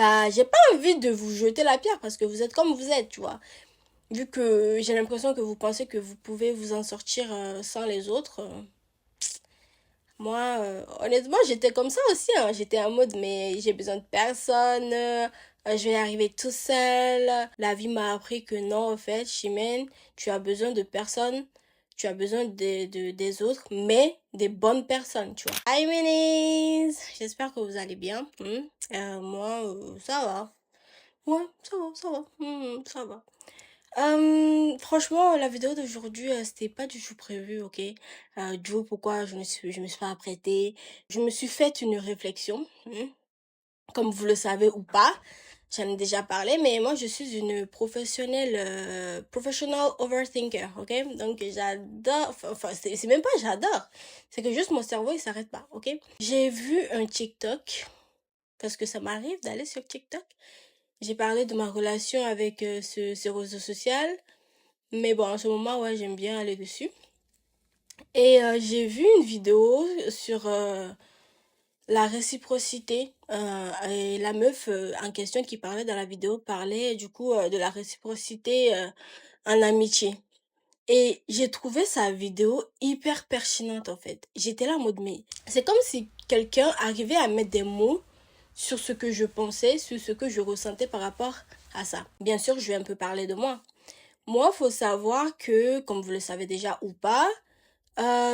bah, j'ai pas envie de vous jeter la pierre parce que vous êtes comme vous êtes, tu vois. Vu que j'ai l'impression que vous pensez que vous pouvez vous en sortir sans les autres. Moi, honnêtement, j'étais comme ça aussi, hein. J'étais en mode, mais j'ai besoin de personne. Je vais arriver tout seul. La vie m'a appris que non, en fait, Chimène, tu as besoin de personne. Tu as besoin des autres, mais des bonnes personnes, tu vois. Hi, minis! J'espère que vous allez bien. Moi, ça va. Ouais, ça va. Ça va. Franchement, la vidéo d'aujourd'hui, c'était pas du tout prévu, ok? Du coup, pourquoi je me suis pas apprêtée? Je me suis fait une réflexion, comme vous le savez ou pas. J'en ai déjà parlé, mais moi, je suis une professionnelle, professional overthinker, ok? Donc, j'adore, enfin, c'est même pas j'adore. C'est que juste mon cerveau, il s'arrête pas, ok? J'ai vu un TikTok, parce que ça m'arrive d'aller sur TikTok. J'ai parlé de ma relation avec ce réseau social. Mais bon, en ce moment, ouais, j'aime bien aller dessus. Et j'ai vu une vidéo sur la réciprocité. Et la meuf en question qui parlait dans la vidéo parlait du coup de la réciprocité en amitié. Et j'ai trouvé sa vidéo hyper pertinente en fait. J'étais là en mode, mais c'est comme si quelqu'un arrivait à mettre des mots sur ce que je pensais, sur ce que je ressentais par rapport à ça. Bien sûr, je vais un peu parler de moi. Moi, faut savoir que, comme vous le savez déjà ou pas,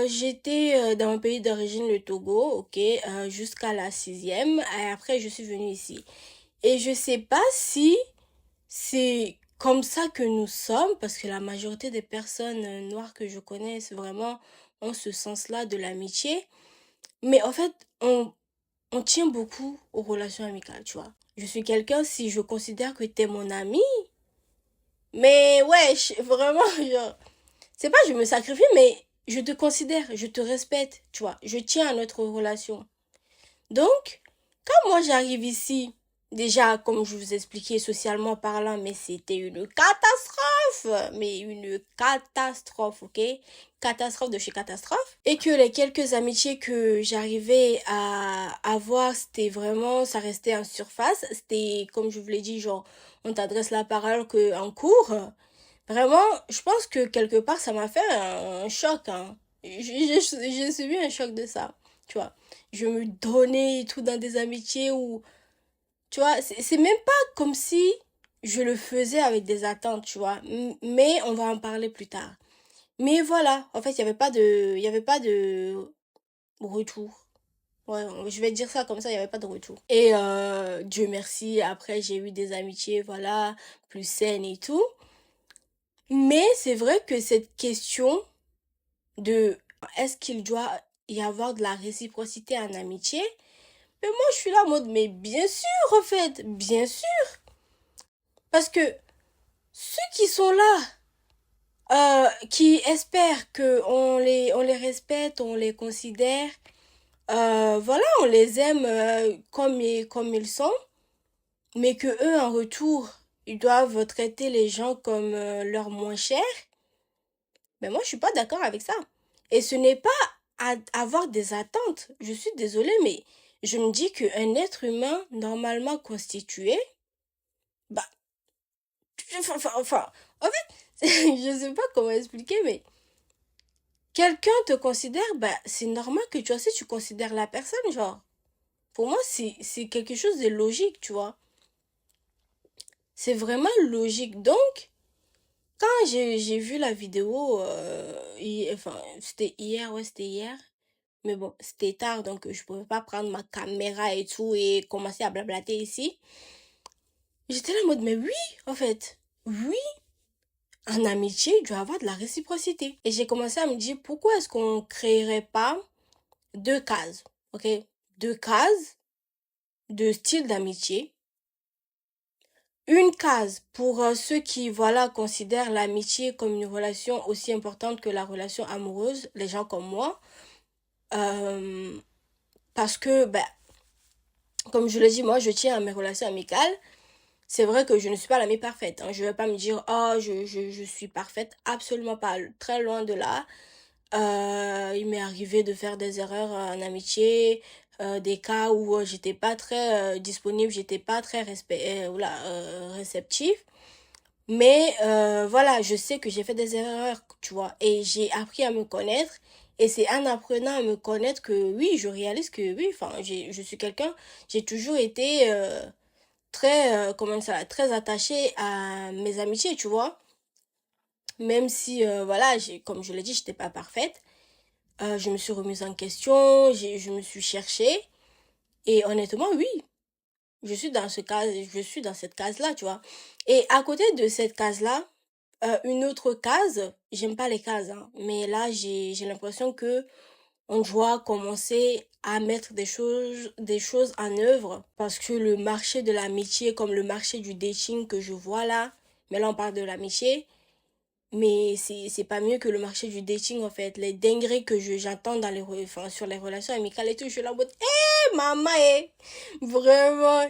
j'étais dans mon pays d'origine, le Togo, ok, jusqu'à la sixième. Et après, je suis venue ici. Et je sais pas si c'est comme ça que nous sommes, parce que la majorité des personnes noires que je connais, c'est vraiment ont ce sens-là de l'amitié. Mais en fait, on tient beaucoup aux relations amicales, tu vois. Je suis quelqu'un, si je considère que t'es mon ami, mais ouais, vraiment, genre, c'est pas je me sacrifie, mais je te considère, je te respecte, tu vois. Je tiens à notre relation. Donc, quand moi j'arrive ici, déjà, comme je vous expliquais, socialement parlant, mais c'était une catastrophe. Mais une catastrophe, ok? Catastrophe de chez catastrophe. Et que les quelques amitiés que j'arrivais à avoir, c'était vraiment, ça restait en surface. C'était, comme je vous l'ai dit, genre, on t'adresse la parole que en cours. Vraiment, je pense que quelque part, ça m'a fait un choc, hein. J'ai subi un choc de ça, tu vois. Je me donnais et tout dans des amitiés où, tu vois, c'est même pas comme si je le faisais avec des attentes, tu vois. Mais on va en parler plus tard. Mais voilà, en fait, il y avait pas de retour. Ouais, je vais dire ça comme ça, il y avait pas de retour. Et Dieu merci, après j'ai eu des amitiés, voilà, plus saines et tout. Mais c'est vrai que cette question de est-ce qu'il doit y avoir de la réciprocité en amitié, mais moi je suis là en mode mais bien sûr en fait, bien sûr. Parce que ceux qui sont là, qui espèrent que on les respecte, on les considère, voilà, on les aime comme ils sont, mais que eux en retour, ils doivent traiter les gens comme leurs moins chers, mais moi je suis pas d'accord avec ça. Et ce n'est pas avoir des attentes. Je suis désolée, mais je me dis qu'un être humain normalement constitué, bah, en fait, je sais pas comment expliquer, mais quelqu'un te considère, bah, c'est normal que toi aussi tu considères la personne, genre. Pour moi, c'est quelque chose de logique, tu vois. C'est vraiment logique. Donc, quand j'ai vu la vidéo, enfin, c'était hier, ouais, c'était hier. Mais bon, c'était tard, donc je pouvais pas prendre ma caméra et tout et commencer à blablater ici. J'étais là en mode, mais oui, en fait, oui, en amitié, il doit y avoir de la réciprocité. Et j'ai commencé à me dire, pourquoi est-ce qu'on créerait pas deux cases, ok? Deux cases de style d'amitié. Une case pour ceux qui, voilà, considèrent l'amitié comme une relation aussi importante que la relation amoureuse, les gens comme moi. Euh, Parce que, ben, comme je l'ai dit, moi, je tiens à mes relations amicales. C'est vrai que je ne suis pas l'amie parfaite, hein. Je vais pas me dire, oh, je suis parfaite. Absolument pas. Très loin de là. Il m'est arrivé de faire des erreurs en amitié. des cas où j'étais pas très disponible, j'étais pas très réceptive. Mais voilà, je sais que j'ai fait des erreurs, tu vois, et j'ai appris à me connaître. Et c'est en apprenant à me connaître que oui, je réalise que oui, enfin, je suis quelqu'un, j'ai toujours été très, comment ça, très attachée à mes amitiés, tu vois. Même si, voilà, comme je l'ai dit, j'étais pas parfaite. Je me suis remise en question, je me suis cherchée. Et honnêtement, oui, je suis dans cette case-là, tu vois. Et à côté de cette case-là, une autre case, j'aime pas les cases, hein, mais là, j'ai l'impression que on doit commencer à mettre des choses en œuvre parce que le marché de l'amitié, comme le marché du dating que je vois là, mais là, on parle de l'amitié, mais c'est pas mieux que le marché du dating, en fait. Les dingueries que j'entends enfin, sur les relations amicales et tout, je suis là en mode, hé, maman, hé! Vraiment,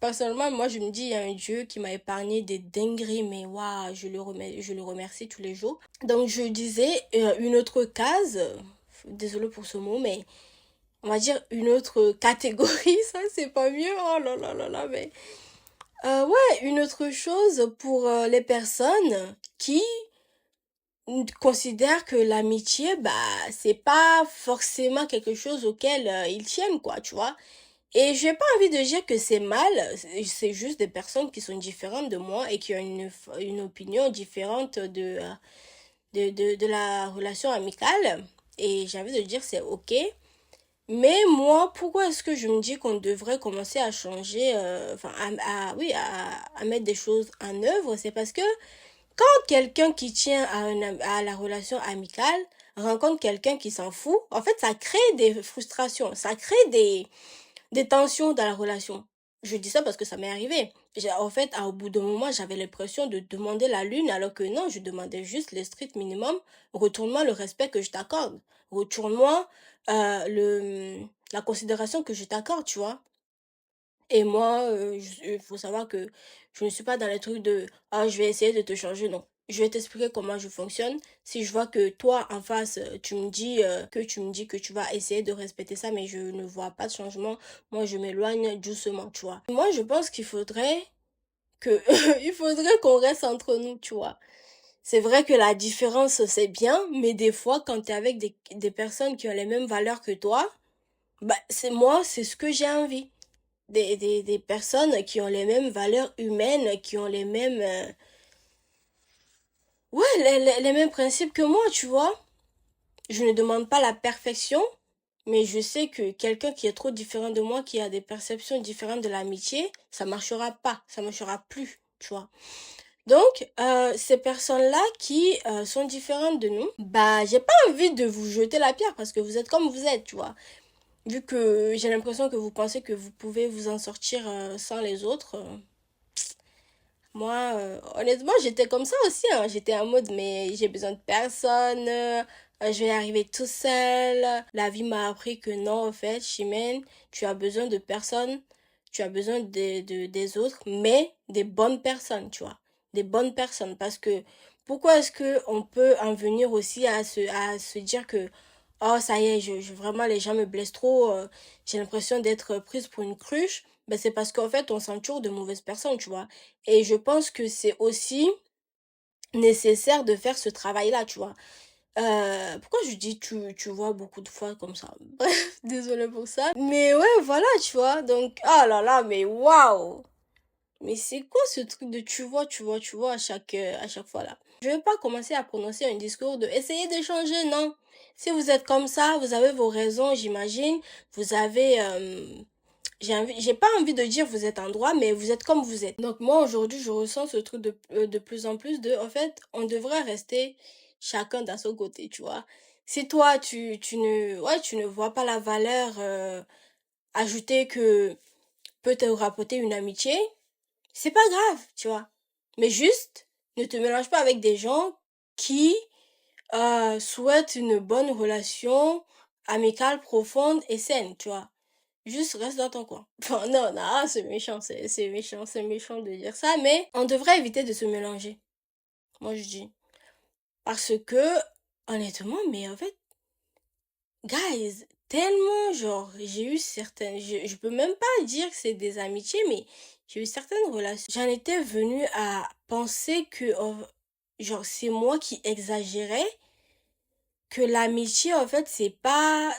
personnellement, moi, je me dis, il y a un Dieu qui m'a épargné des dingueries, mais waouh, je le remercie tous les jours. Donc, je disais, une autre case, désolée pour ce mot, mais on va dire une autre catégorie, ça, c'est pas mieux, oh là là là là, mais ouais, une autre chose pour les personnes qui considèrent que l'amitié, bah, c'est pas forcément quelque chose auquel ils tiennent, quoi, tu vois. Et j'ai pas envie de dire que c'est mal, c'est juste des personnes qui sont différentes de moi et qui ont une opinion différente de la relation amicale. Et j'ai envie de dire c'est ok. Mais moi, pourquoi est-ce que je me dis qu'on devrait commencer à changer, enfin, oui, à mettre des choses en œuvre? C'est parce que quand quelqu'un qui tient à la relation amicale rencontre quelqu'un qui s'en fout, en fait, ça crée des frustrations, ça crée des tensions dans la relation. Je dis ça parce que ça m'est arrivé. En fait, au bout d'un moment, j'avais l'impression de demander la lune, alors que non, je demandais juste le strict minimum. Retourne-moi le respect que je t'accorde. Retourne-moi la considération que je t'accorde, tu vois. Et moi, il faut savoir que je ne suis pas dans les trucs de ah, je vais essayer de te changer, non. Je vais t'expliquer comment je fonctionne. Si je vois que toi, en face, tu me dis que tu vas essayer de respecter ça, mais je ne vois pas de changement, moi, je m'éloigne doucement, tu vois. Moi, je pense qu'il faudrait que, il faudrait qu'on reste entre nous, tu vois. C'est vrai que la différence, c'est bien, mais des fois, quand tu es avec des personnes qui ont les mêmes valeurs que toi, bah, c'est ce que j'ai envie des personnes qui ont les mêmes valeurs humaines, qui ont les mêmes, ouais, les mêmes principes que moi, tu vois. Je ne demande pas la perfection, mais je sais que quelqu'un qui est trop différent de moi, qui a des perceptions différentes de l'amitié, ça marchera pas, ça marchera plus, tu vois. Donc, ces personnes-là qui sont différentes de nous, bah, j'ai pas envie de vous jeter la pierre parce que vous êtes comme vous êtes, tu vois. Vu que j'ai l'impression que vous pensez que vous pouvez vous en sortir sans les autres, moi, honnêtement, j'étais comme ça aussi, hein. J'étais en mode, mais j'ai besoin de personne, je vais arriver tout seul. La vie m'a appris que non, en fait, Chimène, tu as besoin de personne, tu as besoin des autres, mais des bonnes personnes, tu vois. Des bonnes personnes. Parce que pourquoi est-ce que on peut en venir aussi à se dire que, oh, ça y est, vraiment, les gens me blessent trop, j'ai l'impression d'être prise pour une cruche. Ben, c'est parce qu'en fait, on s'entoure de mauvaises personnes, tu vois. Et je pense que c'est aussi nécessaire de faire ce travail-là, tu vois. Pourquoi je dis tu vois beaucoup de fois comme ça? Bref, désolée pour ça. Mais ouais, voilà, tu vois. Donc, oh là là, mais waouh! Mais c'est quoi ce truc de tu vois à chaque fois là? Je vais pas commencer à prononcer un discours de essayer de changer, non. Si vous êtes comme ça, vous avez vos raisons, j'imagine. Vous avez, j'ai pas envie de dire vous êtes en droit, mais vous êtes comme vous êtes. Donc moi aujourd'hui, je ressens ce truc de plus en plus en fait, on devrait rester chacun dans son côté, tu vois. Si toi, tu ne vois pas la valeur ajoutée que peut te rapporter une amitié, c'est pas grave, tu vois. Mais juste, ne te mélange pas avec des gens qui souhaitent une bonne relation amicale, profonde et saine, tu vois. Juste reste dans ton coin. Enfin, non, non, c'est méchant de dire ça, mais on devrait éviter de se mélanger. Moi, je dis. Parce que, honnêtement, mais en fait, guys, tellement, genre, j'ai eu certaines, je peux même pas dire que c'est des amitiés, mais j'ai eu certaines relations. J'en étais venue à penser que, genre, c'est moi qui exagérais, que l'amitié, en fait, c'est pas,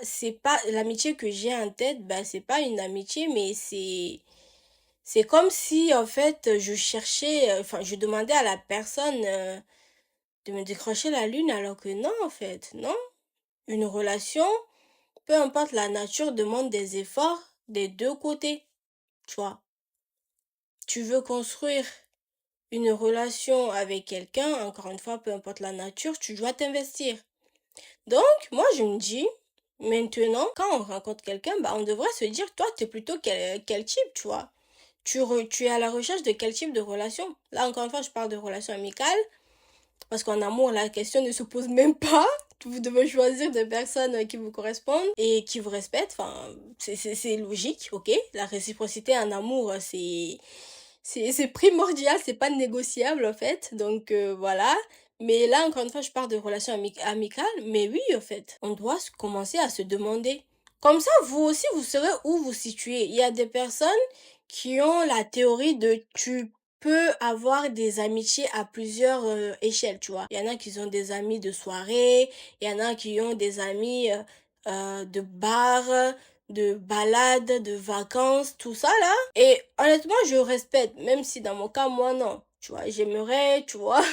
l'amitié que j'ai en tête, ben, c'est pas une amitié, mais c'est comme si, en fait, je cherchais, enfin, je demandais à la personne, de me décrocher la lune, alors que non, en fait, non. Une relation, peu importe la nature, demande des efforts des deux côtés, tu vois. Tu veux construire une relation avec quelqu'un, encore une fois, peu importe la nature, tu dois t'investir. Donc, moi, je me dis, maintenant, quand on rencontre quelqu'un, bah, on devrait se dire, toi, t'es plutôt quel type, tu vois. Tu es à la recherche de quel type de relation. Là, encore une fois, je parle de relation amicale, parce qu'en amour, la question ne se pose même pas. Vous devez choisir des personnes qui vous correspondent et qui vous respectent. Enfin, c'est logique, ok? La réciprocité en amour, c'est primordial, c'est pas négociable en fait. Donc voilà. Mais là, encore une fois, je parle de relations amicales. Mais oui, en fait, on doit commencer à se demander. Comme ça, vous aussi, vous saurez où vous situez. Il y a des personnes qui ont la théorie de tu peux avoir des amitiés à plusieurs échelles, tu vois. Il y en a qui ont des amis de soirée, il y en a qui ont des amis de bar, de balade, de vacances, tout ça là. Et honnêtement, je respecte, même si dans mon cas, moi non. Tu vois, j'aimerais, tu vois,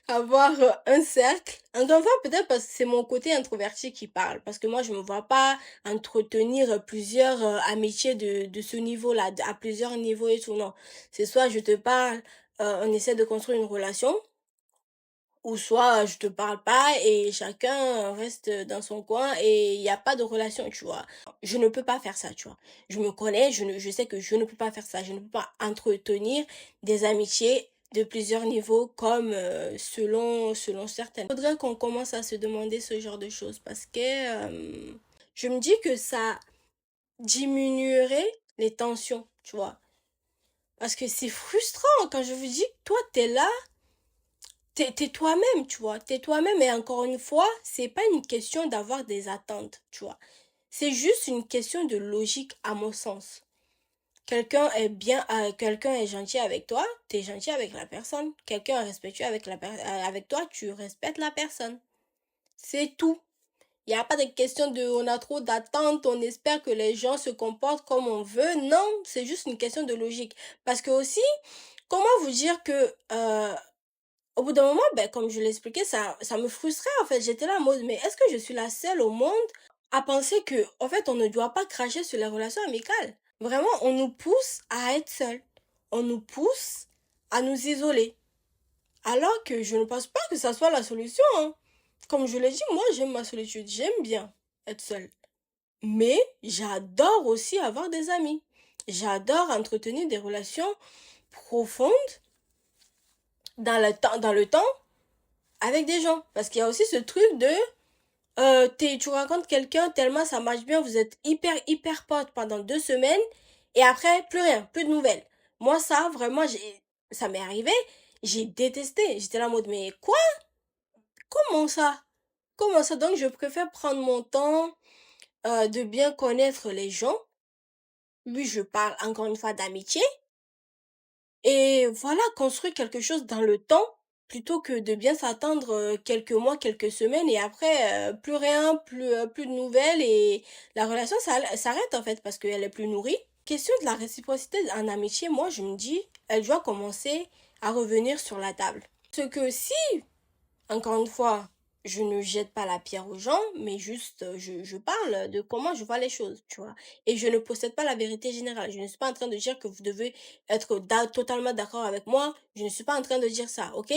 avoir un cercle. Encore une fois, peut-être parce que c'est mon côté introverti qui parle. Parce que moi, je me vois pas entretenir plusieurs amitiés de ce niveau-là, à plusieurs niveaux et tout. Non. C'est soit je te parle, on essaie de construire une relation, ou soit je te parle pas et chacun reste dans son coin et il n'y a pas de relation, tu vois. Je ne peux pas faire ça, tu vois. Je me connais, je sais que je ne peux pas faire ça. Je ne peux pas entretenir des amitiés de plusieurs niveaux comme selon certaines. Il faudrait qu'on commence à se demander ce genre de choses parce que je me dis que ça diminuerait les tensions, tu vois. Parce que c'est frustrant quand je vous dis, toi, t'es là, t'es toi-même, tu vois. T'es toi-même et encore une fois, c'est pas une question d'avoir des attentes, tu vois. C'est juste une question de logique à mon sens. Quelqu'un est gentil avec toi, t'es gentil avec la personne. Quelqu'un est respectueux avec toi, tu respectes la personne. C'est tout. Il n'y a pas de question de on a trop d'attentes, on espère que les gens se comportent comme on veut. Non, c'est juste une question de logique. Parce que aussi, comment vous dire que au bout d'un moment, ben, comme je l'expliquais, ça me frustrait en fait. J'étais là en mode, mais est-ce que je suis la seule au monde à penser que, en fait, on ne doit pas cracher sur les relations amicales? Vraiment, on nous pousse à être seul. On nous pousse à nous isoler. Alors que je ne pense pas que ça soit la solution, hein. Comme je l'ai dit, moi j'aime ma solitude. J'aime bien être seule. Mais j'adore aussi avoir des amis. J'adore entretenir des relations profondes dans le temps avec des gens. Parce qu'il y a aussi ce truc de tu rencontres quelqu'un tellement ça marche bien, vous êtes hyper hyper potes pendant 2 semaines et après plus rien, plus de nouvelles. Moi ça vraiment ça m'est arrivé, j'ai détesté. J'étais là en mode mais quoi? Comment ça? Comment ça? Donc je préfère prendre mon temps de bien connaître les gens. Oui, je parle encore une fois d'amitié. Et voilà, construire quelque chose dans le temps plutôt que de bien s'attendre quelques mois, quelques semaines et après plus rien, plus de nouvelles et la relation s'arrête en fait parce qu'elle est plus nourrie. Question de la réciprocité en amitié, moi je me dis, elle doit commencer à revenir sur la table. Ce que si encore une fois, je ne jette pas la pierre aux gens, mais juste je parle de comment je vois les choses, tu vois. Et je ne possède pas la vérité générale. Je ne suis pas en train de dire que vous devez être totalement d'accord avec moi. Je ne suis pas en train de dire ça, ok?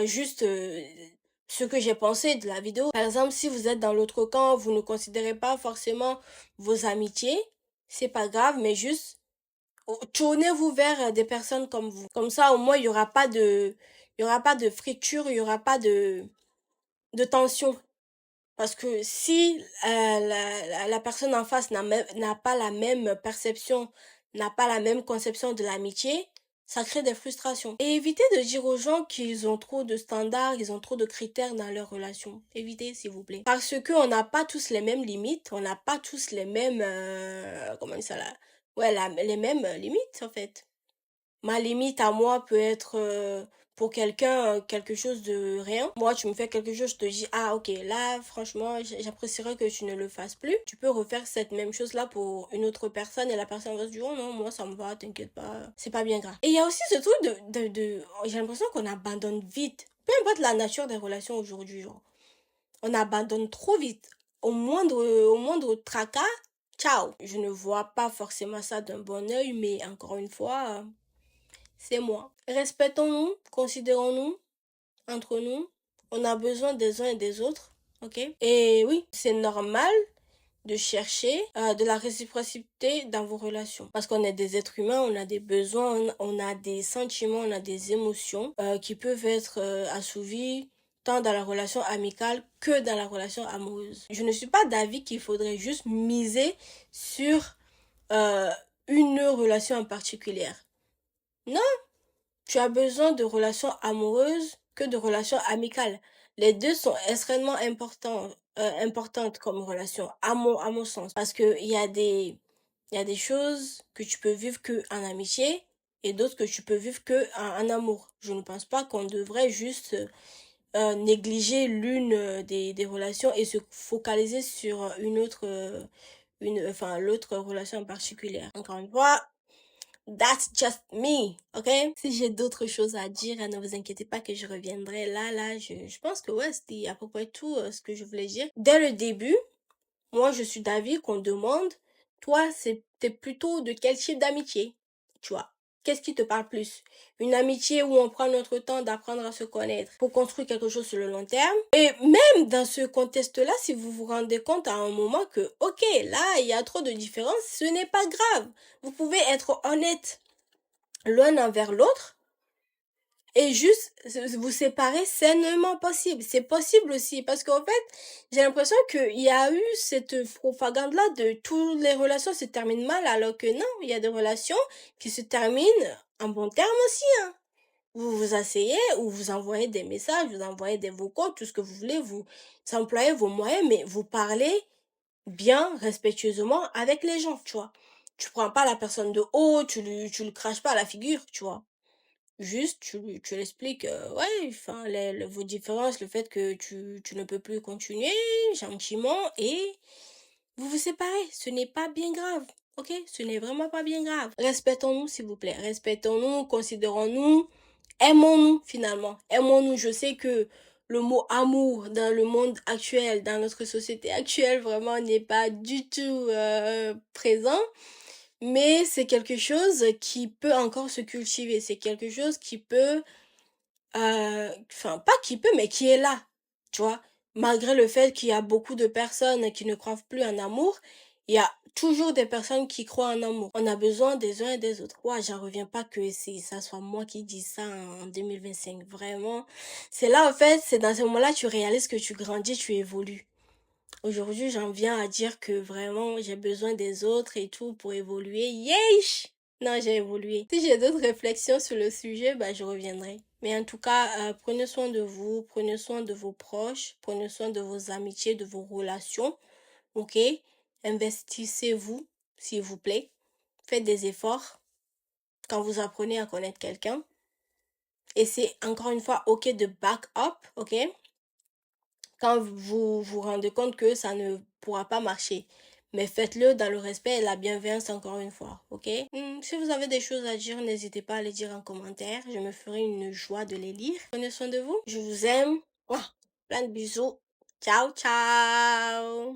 Juste ce que j'ai pensé de la vidéo. Par exemple, si vous êtes dans l'autre camp, vous ne considérez pas forcément vos amitiés, c'est pas grave, mais juste tournez-vous vers des personnes comme vous. Comme ça, au moins, il y aura pas de friture, il y aura pas de tension. Parce que si la personne en face n'a pas la même perception, n'a pas la même conception de l'amitié, Ça crée des frustrations. Et évitez de dire aux gens qu'ils ont trop de standards, ils ont trop de critères dans leur relation. Évitez, s'il vous plaît. Parce que on n'a pas tous les mêmes limites, on n'a pas tous les mêmes... comment ça là? Ouais, les mêmes limites, en fait. Ma limite à moi peut être pour quelqu'un quelque chose de rien. Moi, tu me fais quelque chose, je te dis, ah ok, là, franchement, j'apprécierais que tu ne le fasses plus. Tu peux refaire cette même chose-là pour une autre personne et la personne va se dire, oh non, moi, ça me va, t'inquiète pas, c'est pas bien grave. Et il y a aussi ce truc j'ai l'impression qu'on abandonne vite. Peu importe la nature des relations aujourd'hui, genre. On abandonne trop vite. Au moindre tracas, ciao. Je ne vois pas forcément ça d'un bon œil, mais encore une fois, c'est moi. Respectons-nous, considérons-nous entre nous. On a besoin des uns et des autres, ok? Et oui, c'est normal de chercher de la réciprocité dans vos relations. Parce qu'on est des êtres humains, on a des besoins, on a des sentiments, on a des émotions qui peuvent être assouvis tant dans la relation amicale que dans la relation amoureuse. Je ne suis pas d'avis qu'il faudrait juste miser sur euh, une relation en particulier. Non, tu as besoin de relations amoureuses que de relations amicales. Les deux sont extrêmement importantes comme relation, à mon sens. Parce que il y a des choses que tu peux vivre que en amitié et d'autres que tu peux vivre que en amour. Je ne pense pas qu'on devrait juste négliger l'une des relations et se focaliser sur une autre, enfin, l'autre relation en particulier. Encore une fois, that's just me, ok? Si j'ai d'autres choses à dire, ne vous inquiétez pas que je reviendrai. Là, je pense que ouais, c'était à peu près tout ce que je voulais dire. Dès le début, moi, je suis d'avis qu'on demande, toi, t'es plutôt de quel type d'amitié, tu vois? Qu'est-ce qui te parle plus? Une amitié où on prend notre temps d'apprendre à se connaître pour construire quelque chose sur le long terme. Et même dans ce contexte-là, si vous vous rendez compte à un moment que, ok, là, il y a trop de différences, ce n'est pas grave. Vous pouvez être honnête l'un envers l'autre et juste vous séparer sainement possible. C'est possible aussi parce qu'en fait, j'ai l'impression qu'il y a eu cette propagande-là de toutes les relations se terminent mal alors que non, il y a des relations qui se terminent en bon terme aussi, hein. Vous vous asseyez ou vous envoyez des messages, vous envoyez des vocaux, tout ce que vous voulez, vous employez vos moyens, mais vous parlez bien, respectueusement avec les gens, tu vois. Tu prends pas la personne de haut, tu le craches pas à la figure, tu vois. Juste, tu l'expliques, ouais, enfin, vos différences, le fait que tu ne peux plus continuer gentiment et vous vous séparez. Ce n'est pas bien grave, ok? Ce n'est vraiment pas bien grave. Respectons-nous, s'il vous plaît. Respectons-nous, considérons-nous, aimons-nous finalement. Aimons-nous. Je sais que le mot amour dans le monde actuel, dans notre société actuelle, vraiment n'est pas du tout présent. Mais c'est quelque chose qui peut encore se cultiver. C'est quelque chose qui peut, enfin pas qui peut, mais qui est là, tu vois. Malgré le fait qu'il y a beaucoup de personnes qui ne croient plus en amour, il y a toujours des personnes qui croient en amour. On a besoin des uns et des autres. Ouais, j'en reviens pas que ça soit moi qui dis ça en 2025. Vraiment. C'est là, en fait, c'est dans ce moment-là, tu réalises que tu grandis, tu évolues. Aujourd'hui, j'en viens à dire que vraiment, j'ai besoin des autres et tout pour évoluer. Yeesh! Non, j'ai évolué. Si j'ai d'autres réflexions sur le sujet, bah, je reviendrai. Mais en tout cas, prenez soin de vous, prenez soin de vos proches, prenez soin de vos amitiés, de vos relations, ok? Investissez-vous, s'il vous plaît. Faites des efforts quand vous apprenez à connaître quelqu'un. Et c'est encore une fois ok de back up, ok? Quand vous vous rendez compte que ça ne pourra pas marcher. Mais faites-le dans le respect et la bienveillance encore une fois, ok? Si vous avez des choses à dire, n'hésitez pas à les dire en commentaire. Je me ferai une joie de les lire. Prenez soin de vous. Je vous aime. Ouah, plein de bisous. Ciao, ciao!